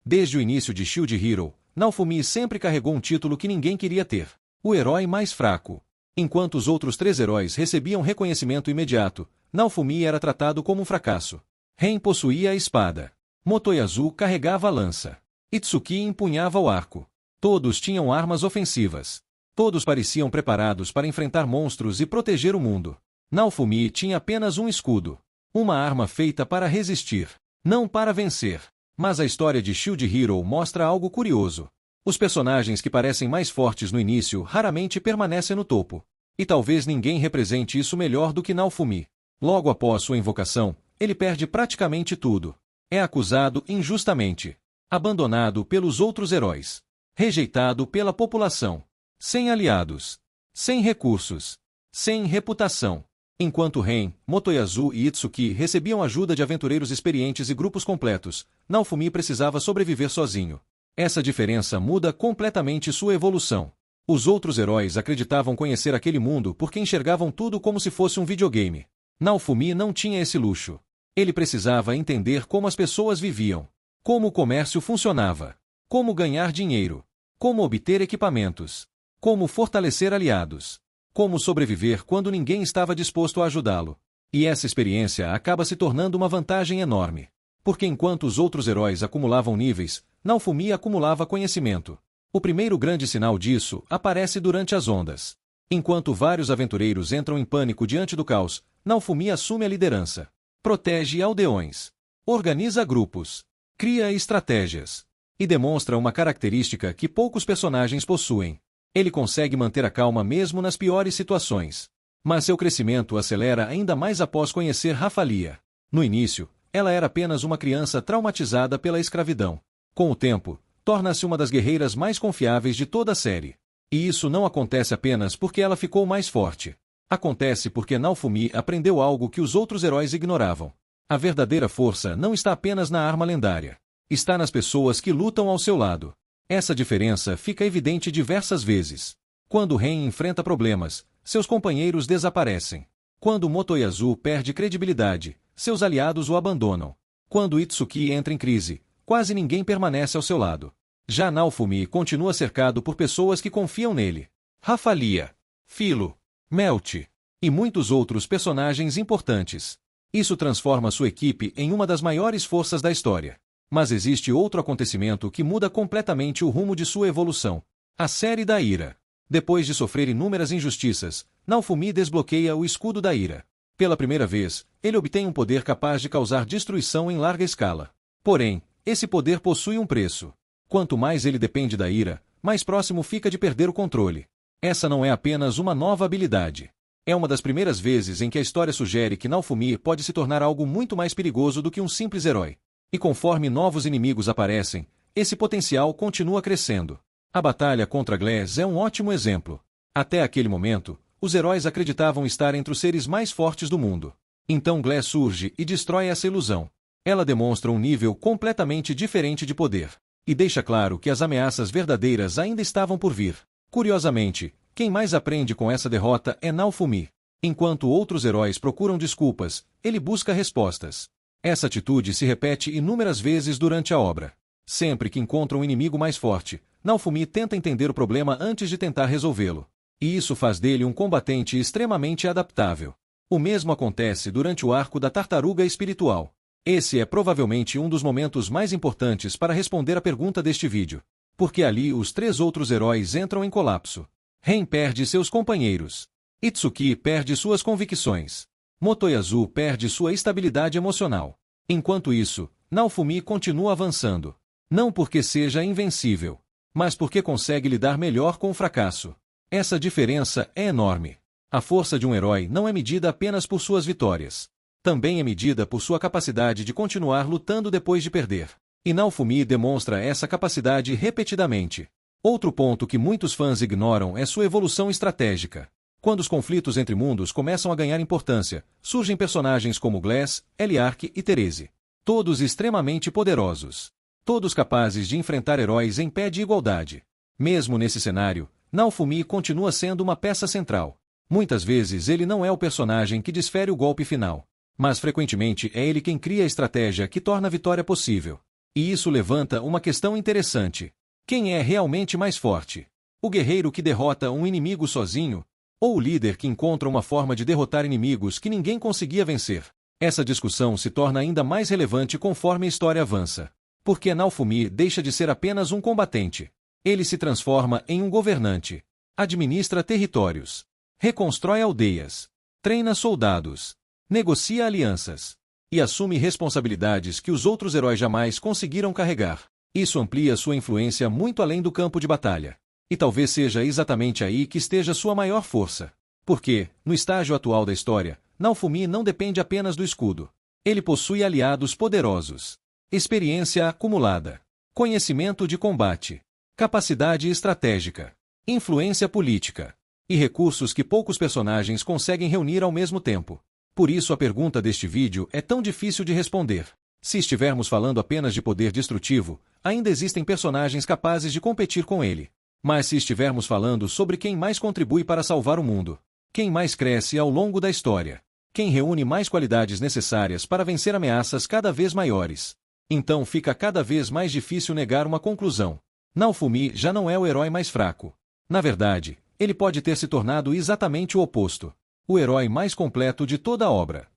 Desde o início de Shield Hero, Naofumi sempre carregou um título que ninguém queria ter: o herói mais fraco. Enquanto os outros 3 heróis recebiam reconhecimento imediato, Naofumi era tratado como um fracasso. Ren possuía a espada. Motoyasu carregava a lança. Itsuki empunhava o arco. Todos tinham armas ofensivas. Todos pareciam preparados para enfrentar monstros e proteger o mundo. Naofumi tinha apenas um escudo. Uma arma feita para resistir, não para vencer. Mas a história de Shield Hero mostra algo curioso. Os personagens que parecem mais fortes no início raramente permanecem no topo. E talvez ninguém represente isso melhor do que Naofumi. Logo após sua invocação, ele perde praticamente tudo. É acusado injustamente. Abandonado pelos outros heróis. Rejeitado pela população. Sem aliados. Sem recursos. Sem reputação. Enquanto Ren, Motoyasu e Itsuki recebiam ajuda de aventureiros experientes e grupos completos, Naofumi precisava sobreviver sozinho. Essa diferença muda completamente sua evolução. Os outros heróis acreditavam conhecer aquele mundo porque enxergavam tudo como se fosse um videogame. Naofumi não tinha esse luxo. Ele precisava entender como as pessoas viviam, como o comércio funcionava, como ganhar dinheiro, como obter equipamentos, como fortalecer aliados, como sobreviver quando ninguém estava disposto a ajudá-lo. E essa experiência acaba se tornando uma vantagem enorme. Porque enquanto os outros heróis acumulavam níveis, Naofumi acumulava conhecimento. O primeiro grande sinal disso aparece durante as ondas. Enquanto vários aventureiros entram em pânico diante do caos, Naofumi assume a liderança. Protege aldeões. Organiza grupos. Cria estratégias. E demonstra uma característica que poucos personagens possuem. Ele consegue manter a calma mesmo nas piores situações. Mas seu crescimento acelera ainda mais após conhecer Rafalia. No início, ela era apenas uma criança traumatizada pela escravidão. Com o tempo, torna-se uma das guerreiras mais confiáveis de toda a série. E isso não acontece apenas porque ela ficou mais forte. Acontece porque Naofumi aprendeu algo que os outros heróis ignoravam. A verdadeira força não está apenas na arma lendária. Está nas pessoas que lutam ao seu lado. Essa diferença fica evidente diversas vezes. Quando Ren enfrenta problemas, seus companheiros desaparecem. Quando Motoyasu perde credibilidade, seus aliados o abandonam. Quando Itsuki entra em crise, quase ninguém permanece ao seu lado. Já Naofumi continua cercado por pessoas que confiam nele. Rafalia, Philo, Melt e muitos outros personagens importantes. Isso transforma sua equipe em uma das maiores forças da história. Mas existe outro acontecimento que muda completamente o rumo de sua evolução. A série da ira. Depois de sofrer inúmeras injustiças, Naofumi desbloqueia o escudo da ira. Pela primeira vez, ele obtém um poder capaz de causar destruição em larga escala. Porém, esse poder possui um preço. Quanto mais ele depende da ira, mais próximo fica de perder o controle. Essa não é apenas uma nova habilidade. É uma das primeiras vezes em que a história sugere que Naofumi pode se tornar algo muito mais perigoso do que um simples herói. E conforme novos inimigos aparecem, esse potencial continua crescendo. A batalha contra Glass é um ótimo exemplo. Até aquele momento, os heróis acreditavam estar entre os seres mais fortes do mundo. Então Glass surge e destrói essa ilusão. Ela demonstra um nível completamente diferente de poder. E deixa claro que as ameaças verdadeiras ainda estavam por vir. Curiosamente, quem mais aprende com essa derrota é Naofumi. Enquanto outros heróis procuram desculpas, ele busca respostas. Essa atitude se repete inúmeras vezes durante a obra. Sempre que encontra um inimigo mais forte, Naofumi tenta entender o problema antes de tentar resolvê-lo. E isso faz dele um combatente extremamente adaptável. O mesmo acontece durante o arco da Tartaruga Espiritual. Esse é provavelmente um dos momentos mais importantes para responder a pergunta deste vídeo. Porque ali os 3 outros heróis entram em colapso. Ren perde seus companheiros. Itsuki perde suas convicções. Motoyasu perde sua estabilidade emocional. Enquanto isso, Naofumi continua avançando. Não porque seja invencível, mas porque consegue lidar melhor com o fracasso. Essa diferença é enorme. A força de um herói não é medida apenas por suas vitórias. Também é medida por sua capacidade de continuar lutando depois de perder. E Naofumi demonstra essa capacidade repetidamente. Outro ponto que muitos fãs ignoram é sua evolução estratégica. Quando os conflitos entre mundos começam a ganhar importância, surgem personagens como Glass, Eliark e Therese. Todos extremamente poderosos. Todos capazes de enfrentar heróis em pé de igualdade. Mesmo nesse cenário, Naofumi continua sendo uma peça central. Muitas vezes ele não é o personagem que desfere o golpe final. Mas frequentemente é ele quem cria a estratégia que torna a vitória possível. E isso levanta uma questão interessante. Quem é realmente mais forte? O guerreiro que derrota um inimigo sozinho? Ou o líder que encontra uma forma de derrotar inimigos que ninguém conseguia vencer? Essa discussão se torna ainda mais relevante conforme a história avança. Porque Naofumi deixa de ser apenas um combatente. Ele se transforma em um governante. Administra territórios. Reconstrói aldeias. Treina soldados. Negocia alianças. E assume responsabilidades que os outros heróis jamais conseguiram carregar. Isso amplia sua influência muito além do campo de batalha. E talvez seja exatamente aí que esteja sua maior força. Porque, no estágio atual da história, Naofumi não depende apenas do escudo. Ele possui aliados poderosos, experiência acumulada, conhecimento de combate, capacidade estratégica, influência política e recursos que poucos personagens conseguem reunir ao mesmo tempo. Por isso a pergunta deste vídeo é tão difícil de responder. Se estivermos falando apenas de poder destrutivo, ainda existem personagens capazes de competir com ele. Mas se estivermos falando sobre quem mais contribui para salvar o mundo, quem mais cresce ao longo da história, quem reúne mais qualidades necessárias para vencer ameaças cada vez maiores, então fica cada vez mais difícil negar uma conclusão. Naofumi já não é o herói mais fraco. Na verdade, ele pode ter se tornado exatamente o oposto. O herói mais completo de toda a obra.